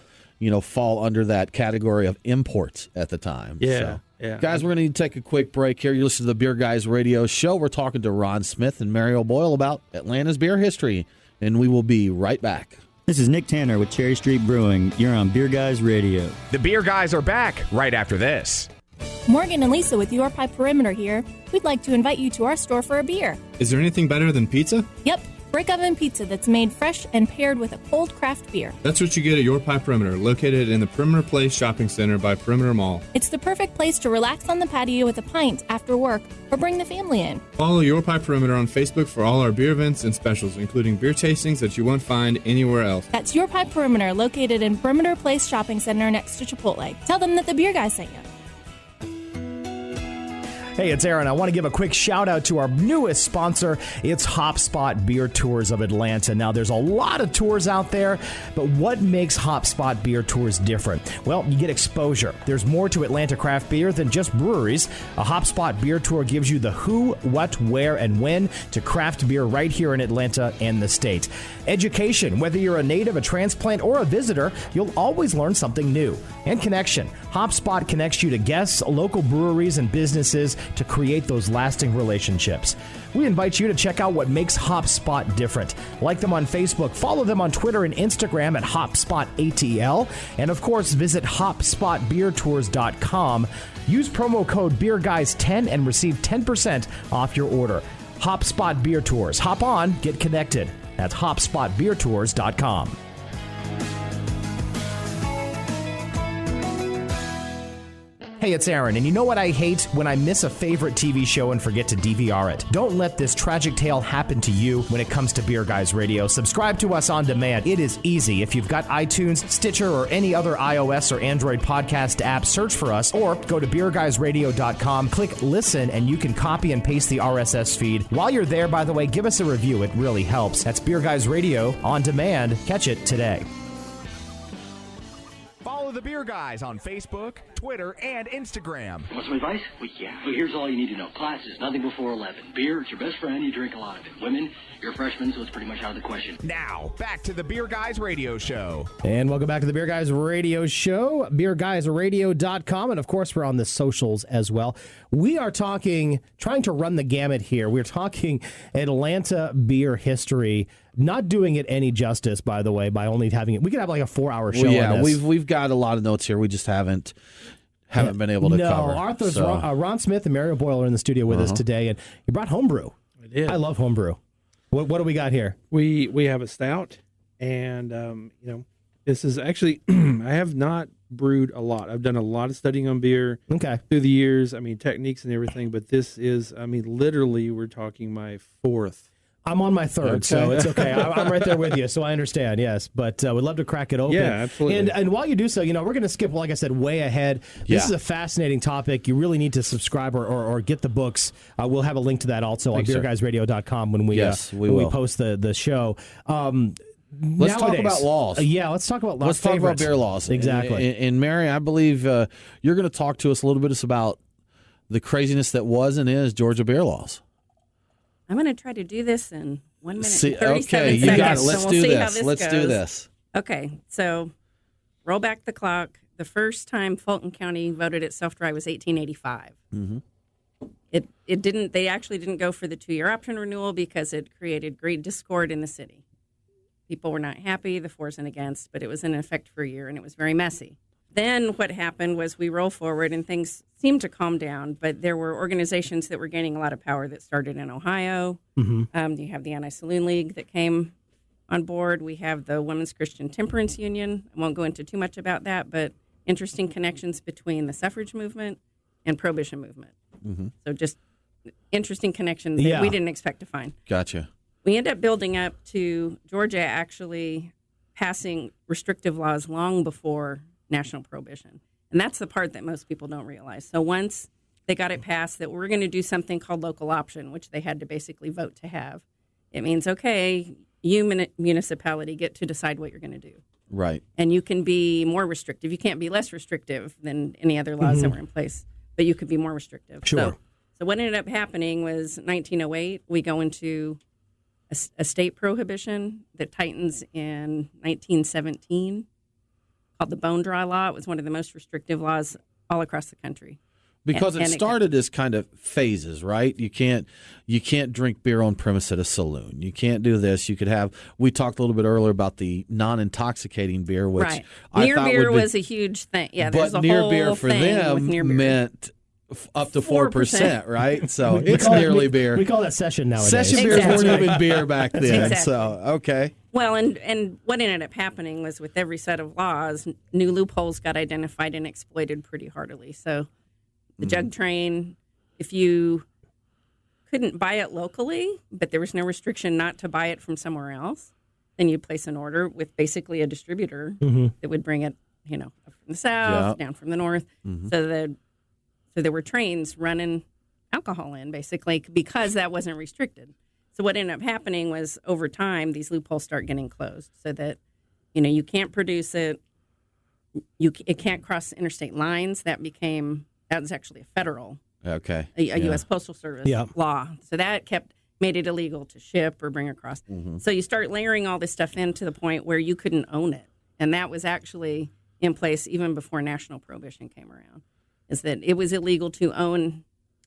fall under that category of imports at the time. Yeah. So. Yeah. Guys, we're going to need to take a quick break here. You listen to the Beer Guys Radio Show. We're talking to Ron Smith and Mario Boyle about Atlanta's beer history, and we will be right back. This is Nick Tanner with Cherry Street Brewing. You're on Beer Guys Radio. The Beer Guys are back right after this. Morgan and Lisa with Your Pie Perimeter here. We'd like to invite you to our store for a beer. Is there anything better than pizza? Yep. Brick oven pizza that's made fresh and paired with a cold craft beer. That's what you get at Your Pie Perimeter, located in the Perimeter Place Shopping Center by Perimeter Mall. It's the perfect place to relax on the patio with a pint after work or bring the family in. Follow Your Pie Perimeter on Facebook for all our beer events and specials, including beer tastings that you won't find anywhere else. That's Your Pie Perimeter, located in Perimeter Place Shopping Center next to Chipotle. Tell them that the Beer Guy sent you. Hey, it's Aaron. I want to give a quick shout out to our newest sponsor. It's HopSpot Beer Tours of Atlanta. Now, there's a lot of tours out there, but what makes HopSpot Beer Tours different? Well, you get exposure. There's more to Atlanta craft beer than just breweries. A HopSpot Beer Tour gives you the who, what, where, and when to craft beer right here in Atlanta and the state. Education. Whether you're a native, a transplant, or a visitor, you'll always learn something new. And connection. HopSpot connects you to guests, local breweries, and businesses to create those lasting relationships. We invite you to check out what makes HopSpot different. Like them on Facebook, follow them on Twitter and Instagram at HopSpotATL, and of course, visit HopSpotBeerTours.com. Use promo code BeerGuys10 and receive 10% off your order. HopSpot Beer Tours. Hop on, get connected. That's HopSpotBeerTours.com. Hey, it's Aaron, and you know what I hate? When I miss a favorite TV show and forget to DVR it. Don't let this tragic tale happen to you when it comes to Beer Guys Radio. Subscribe to us on demand. It is easy. If you've got iTunes, Stitcher, or any other iOS or Android podcast app, search for us, or go to beerguysradio.com, click listen, and you can copy and paste the RSS feed. While you're there, by the way, give us a review. It really helps. That's Beer Guys Radio on demand. Catch it today. Follow the Beer Guys on Facebook, Twitter, and Instagram. Want some advice? Well, yeah. Well, here's all you need to know. Class is nothing before 11. Beer, it's your best friend. You drink a lot of it. Women, you're a freshman, so it's pretty much out of the question. Now, back to the Beer Guys Radio Show. And welcome back to the Beer Guys Radio Show, beerguysradio.com. And, of course, we're on the socials as well. We are trying to run the gamut here. We're talking Atlanta beer history. Not doing it any justice, by the way, by only having it. We could have like a 4-hour show. Yeah, on this. we've got a lot of notes here. We just haven't been able to cover. Arthur's Ron Smith and Mario Boyle are in the studio with us today, and you brought homebrew. I did. I love homebrew. What do we got here? We have a stout, and this is actually I have not brewed a lot. I've done a lot of studying on beer through the years. I mean, techniques and everything, but this is, literally, we're talking my fourth. I'm on my third, so it's okay. I'm right there with you, so I understand, yes. But we'd love to crack it open. Yeah, absolutely. And while you do so, we're going to skip, like I said, way ahead. This is a fascinating topic. You really need to subscribe or get the books. We'll have a link to that also on beerguysradio.com when we post the show. Let's talk about laws. Let's talk about laws. Let's talk about beer laws. Exactly. And Mary, I believe you're going to talk to us a little bit about the craziness that was and is Georgia beer laws. I'm going to try to do this in 1 minute and 37 seconds. You got it. Let's so do we'll this. Let's do this. Okay, so roll back the clock. The first time Fulton County voted itself dry was 1885. Mm-hmm. It didn't. They actually didn't go for the 2-year option renewal because it created great discord in the city. People were not happy, the fors and against, but it was in effect for a year, and it was very messy. Then what happened was we roll forward, and things seemed to calm down, but there were organizations that were gaining a lot of power that started in Ohio. Mm-hmm. You have the Anti-Saloon League that came on board. We have the Women's Christian Temperance Union. I won't go into too much about that, but interesting connections between the suffrage movement and Prohibition movement. Mm-hmm. So just interesting connections that we didn't expect to find. Gotcha. We end up building up to Georgia actually passing restrictive laws long before national prohibition. And that's the part that most people don't realize. So once they got it passed that we're going to do something called local option, which they had to basically vote to have, it means, okay, you municipality get to decide what you're going to do. Right. And you can be more restrictive. You can't be less restrictive than any other laws that were in place, but you could be more restrictive. Sure. So what ended up happening was 1908, we go into a state prohibition that tightens in 1917. Called the Bone Dry Law. It was one of the most restrictive laws all across the country. Because it started as kind of phases, right? You can't drink beer on premise at a saloon. You can't do this. You could have. We talked a little bit earlier about the non-intoxicating beer, which right. I near thought beer would be, was a huge thing. Yeah, but there's a near whole beer for them meant up to 4%, right? So it's nearly beer. We call that session nowadays. Session beers weren't even beer back then. Exactly. So okay. Well, and what ended up happening was with every set of laws, new loopholes got identified and exploited pretty heartily. So the jug train, if you couldn't buy it locally, but there was no restriction not to buy it from somewhere else, then you'd place an order with basically a distributor that would bring it, up from the south, down from the north. So there were trains running alcohol in, basically, because that wasn't restricted. So what ended up happening was over time, these loopholes start getting closed so that, you can't produce it. It can't cross interstate lines. That was actually a federal, a U.S. Postal Service law. So that made it illegal to ship or bring across. Mm-hmm. So you start layering all this stuff in to the point where you couldn't own it. And that was actually in place even before national prohibition came around, is that it was illegal to own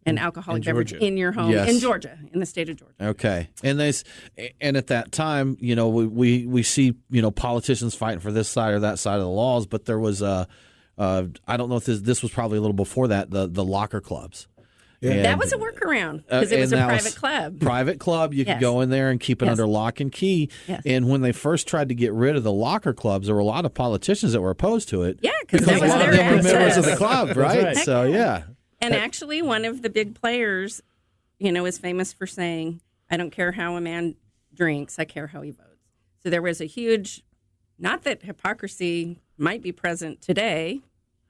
an alcoholic beverage in your home in Georgia, in the state of Georgia. Okay, and at that time, we see politicians fighting for this side or that side of the laws, but there was I don't know if this was probably a little before that, the locker clubs. Yeah. That was a workaround because it was a private club. Private club, you could go in there and keep it under lock and key. Yes. And when they first tried to get rid of the locker clubs, there were a lot of politicians that were opposed to it. Yeah, because that was a lot their of them were access. members of the club, right? So yeah. And actually, one of the big players, is famous for saying, "I don't care how a man drinks, I care how he votes." So there was a huge, not that hypocrisy might be present today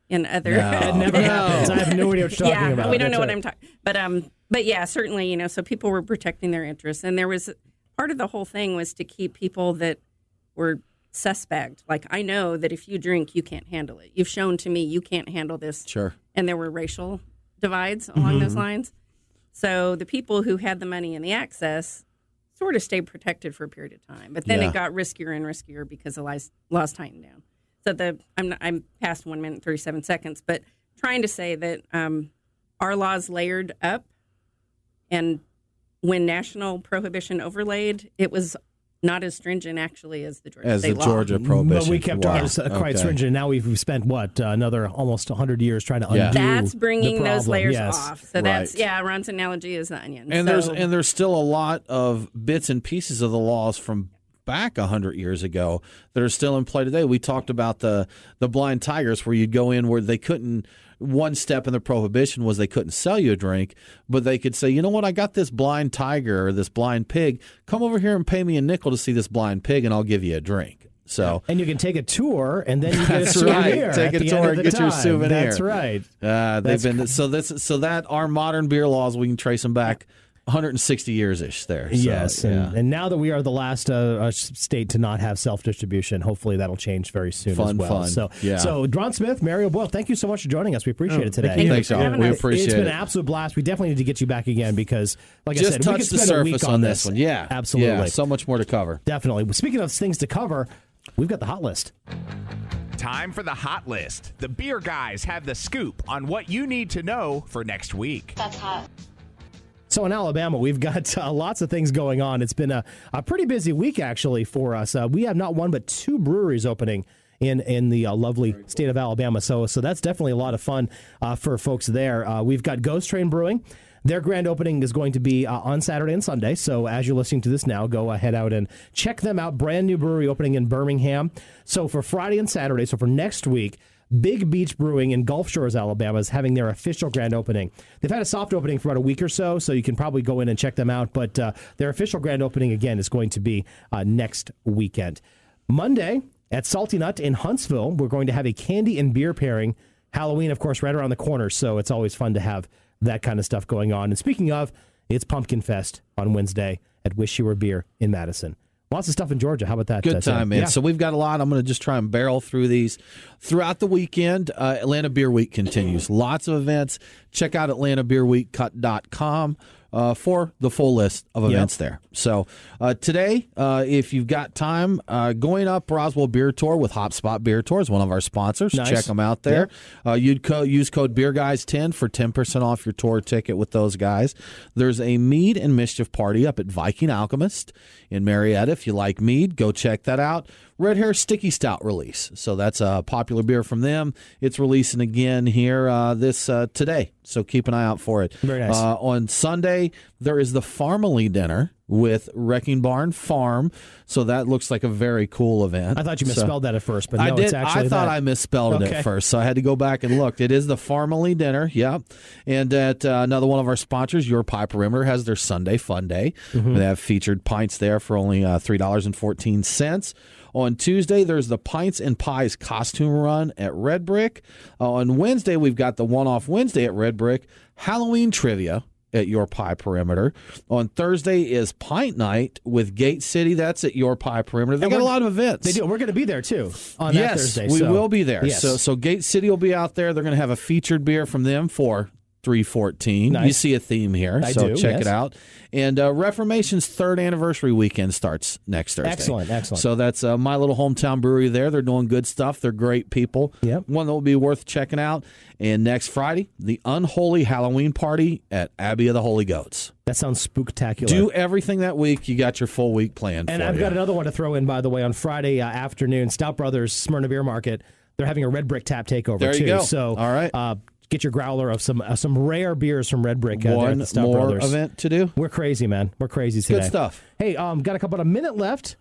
in other. It never happens. I have no idea what you're talking about. We don't know what I'm talking. But yeah, certainly, so people were protecting their interests, and there was part of the whole thing was to keep people that were suspect. Like, I know that if you drink, you can't handle it. You've shown to me you can't handle this. Sure. And there were racial divides along those lines. So the people who had the money and the access sort of stayed protected for a period of time. But then it got riskier and riskier because the laws tightened down. So I'm past 1 minute and 37 seconds, but trying to say that our laws layered up, and when national prohibition overlaid, it was not as stringent actually as the Georgia state law. Georgia prohibition. But we kept ours quite stringent. Now we've spent another almost 100 years trying to undo. That's bringing the those layers yes. off. So that's Ron's analogy is the onion. And there's still a lot of bits and pieces of the laws from back 100 years ago that are still in play today. We talked about the blind tigers, where you'd go in where they couldn't. One step in the prohibition was they couldn't sell you a drink, but they could say, you know what, I got this blind tiger or this blind pig. Come over here and pay me a nickel to see this blind pig, and I'll give you a drink. So, and you can take a tour, and then you get a souvenir. Take a tour and get your souvenir. That's right. So that our modern beer laws, we can trace them back 160 years-ish there. So, yes, and now that we are the last state to not have self-distribution, hopefully that'll change very soon as well. So Ron Smith, Mario Boyle, thank you so much for joining us. We appreciate it today. Thanks, y'all. We appreciate it. It's been an absolute blast. We definitely need to get you back again because, like just I said, touch we could the spend a surface week on this one. Yeah, absolutely. Yeah, so much more to cover. Definitely. Speaking of things to cover, we've got the hot list. Time for the hot list. The beer guys have the scoop on what you need to know for next week. That's hot. So in Alabama, we've got lots of things going on. It's been a pretty busy week, actually, for us. We have not one but two breweries opening in the lovely state of Alabama. So that's definitely a lot of fun for folks there. We've got Ghost Train Brewing. Their grand opening is going to be on Saturday and Sunday. So as you're listening to this now, go head out and check them out. Brand new brewery opening in Birmingham. So for Friday and Saturday, so for next week, Big Beach Brewing in Gulf Shores, Alabama is having their official grand opening. They've had a soft opening for about a week or so you can probably go in and check them out. But their official grand opening, again, is going to be next weekend. Monday at Salty Nut in Huntsville, we're going to have a candy and beer pairing. Halloween, of course, right around the corner, so it's always fun to have that kind of stuff going on. And speaking of, it's Pumpkin Fest on Wednesday at Wish You Were Beer in Madison. Lots of stuff in Georgia. How about that? Good time, man. Yeah. So we've got a lot. I'm going to just try and barrel through these throughout the weekend. Atlanta Beer Week continues. Lots of events. Check out AtlantaBeerWeek.com for the full list of events there. So today, if you've got time, going up Roswell Beer Tour with Hopspot Beer Tour is one of our sponsors. Nice. Check them out there. You'd use code BeerGuys10 for 10% off your tour ticket with those guys. There's a Mead and Mischief party up at Viking Alchemist in Marietta. If you like mead, go check that out. Red Hair Sticky Stout release. So that's a popular beer from them. It's releasing again here today. So keep an eye out for it. Very nice. On Sunday, there is the Farmily Dinner with Wrecking Barn Farm. So that looks like a very cool event. I thought you misspelled that at first, but no, I did. It's actually I thought I misspelled it at first, so I had to go back and look. It is the Farmily Dinner, And at another one of our sponsors, Your Pie Perimeter, has their Sunday Fun Day. Mm-hmm. They have featured pints there for only $3.14. On Tuesday, there's the Pints and Pies costume run at Red Brick. On Wednesday, we've got the one-off Wednesday at Red Brick, Halloween trivia at Your Pie Perimeter. On Thursday is Pint Night with Gate City. That's at Your Pie Perimeter. They got a lot of events. They do. We're going to be there, too, on that Thursday. We will be there. Yes. So Gate City will be out there. They're going to have a featured beer from them for 314. Nice. You see a theme here, so check it out. And Reformation's 3rd anniversary weekend starts next Thursday. Excellent. So that's my little hometown brewery there. They're doing good stuff. They're great people. Yep. One that will be worth checking out. And next Friday, the Unholy Halloween Party at Abbey of the Holy Goats. That sounds spooktacular. Do everything that week. You got your full week planned. And I've got another one to throw in, by the way, on Friday afternoon. Stout Brothers, Smyrna Beer Market. They're having a Red Brick Tap takeover, there you go. So, all right. Get your growler of some rare beers from Red Brick. One at the Stout more Brothers. event to do. We're crazy, man. We're crazy today. Good stuff. Hey, got a minute left.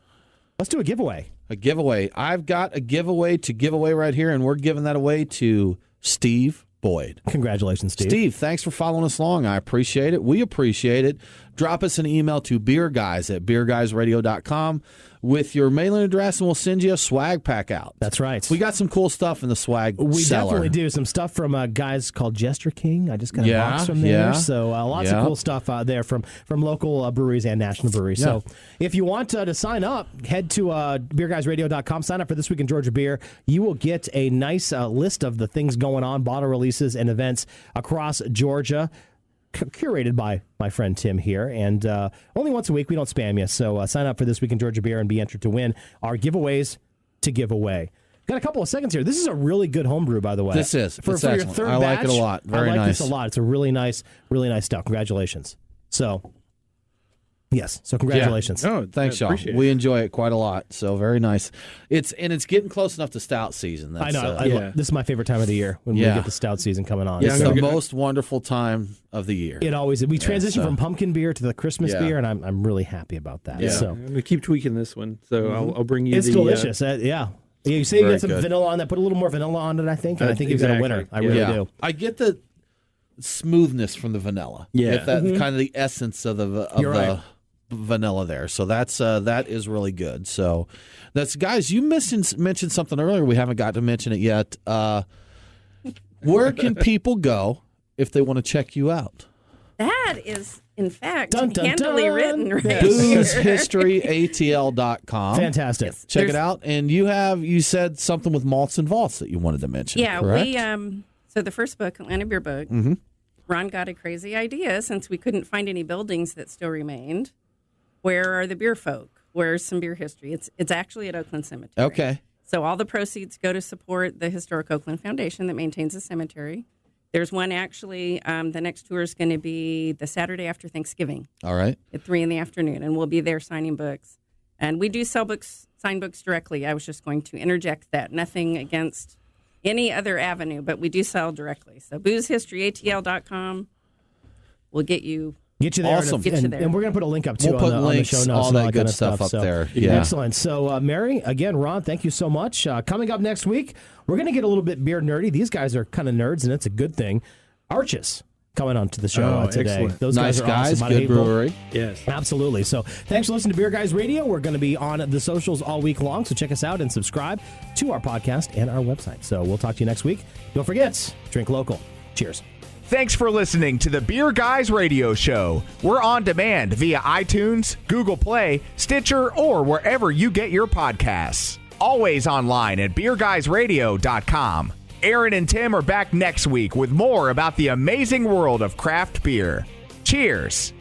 Let's do a giveaway. A giveaway. I've got a giveaway to give away right here, and we're giving that away to Steve Boyd. Congratulations, Steve. Steve, thanks for following us along. I appreciate it. We appreciate it. Drop us an email to beerguys@beerguysradio.com with your mailing address, and we'll send you a swag pack out. That's right. We got some cool stuff in the swag We cellar. definitely do. Some stuff from guys called Jester King. I just got a box from there. Yeah. So lots of cool stuff there from local breweries and national breweries. Yeah. So if you want to sign up, head to beerguysradio.com. Sign up for This Week in Georgia Beer. You will get a nice list of the things going on, bottle releases and events across Georgia, curated by my friend Tim here, and only once a week. We don't spam you, so sign up for This Week in Georgia Beer and be entered to win our giveaways to give away. Got a couple of seconds here. This is a really good homebrew, by the way. This is. For It's your excellent. third I like batch, it a lot. Very I like nice. this a lot. It's a really nice stuff. Congratulations. So, yes. So congratulations. Oh, thanks, y'all. We enjoy it quite a lot. So very nice. It's getting close enough to stout season. That's, I know. This is my favorite time of the year when we get the stout season coming on. It's the most wonderful time of the year. It always is. We transition from pumpkin beer to the Christmas beer, and I'm really happy about that. Yeah. So I'm going to keep tweaking this one. So I'll bring you it's delicious. Yeah. You say you get some good. vanilla on that. Put a little more vanilla on it, I think. And I think you've got a winner. I really do. I get the smoothness from the vanilla. Yeah. Get that kind of the essence of the vanilla there. So that is really good. So that's, guys, you mentioned something earlier. We haven't got to mention it yet. Where can people go if they want to check you out? That is, in fact, handily written right here. BoozeHistoryATL.com. Fantastic. Yes. Check it out. And you said something with malts and vaults that you wanted to mention. Yeah, correct? so the first book, Atlanta Beer Book, Ron got a crazy idea since we couldn't find any buildings that still remained. Where are the beer folk? Where's some beer history? It's actually at Oakland Cemetery. Okay. So all the proceeds go to support the Historic Oakland Foundation that maintains the cemetery. There's one actually, the next tour is going to be the Saturday after Thanksgiving. All right. At 3 in the afternoon, and we'll be there signing books. And we do sell books, sign books directly. I was just going to interject that. Nothing against any other avenue, but we do sell directly. So BoozeHistoryATL.com will get you there. Awesome. And we're going to put a link up, too, We'll put on links, the show notes. all and that that good kind of stuff up So, there. Yeah. Excellent. So, Mary, again, Ron, thank you so much. Coming up next week, we're going to get a little bit beer nerdy. These guys are kind of nerds, and it's a good thing. Arches coming on to the show today. Excellent. Those nice guys are awesome. Good brewery. Yes. Absolutely. So thanks for listening to Beer Guys Radio. We're going to be on the socials all week long, so check us out and subscribe to our podcast and our website. So we'll talk to you next week. Don't forget, drink local. Cheers. Thanks for listening to the Beer Guys Radio Show. We're on demand via iTunes, Google Play, Stitcher, or wherever you get your podcasts. Always online at beerguysradio.com. Aaron and Tim are back next week with more about the amazing world of craft beer. Cheers.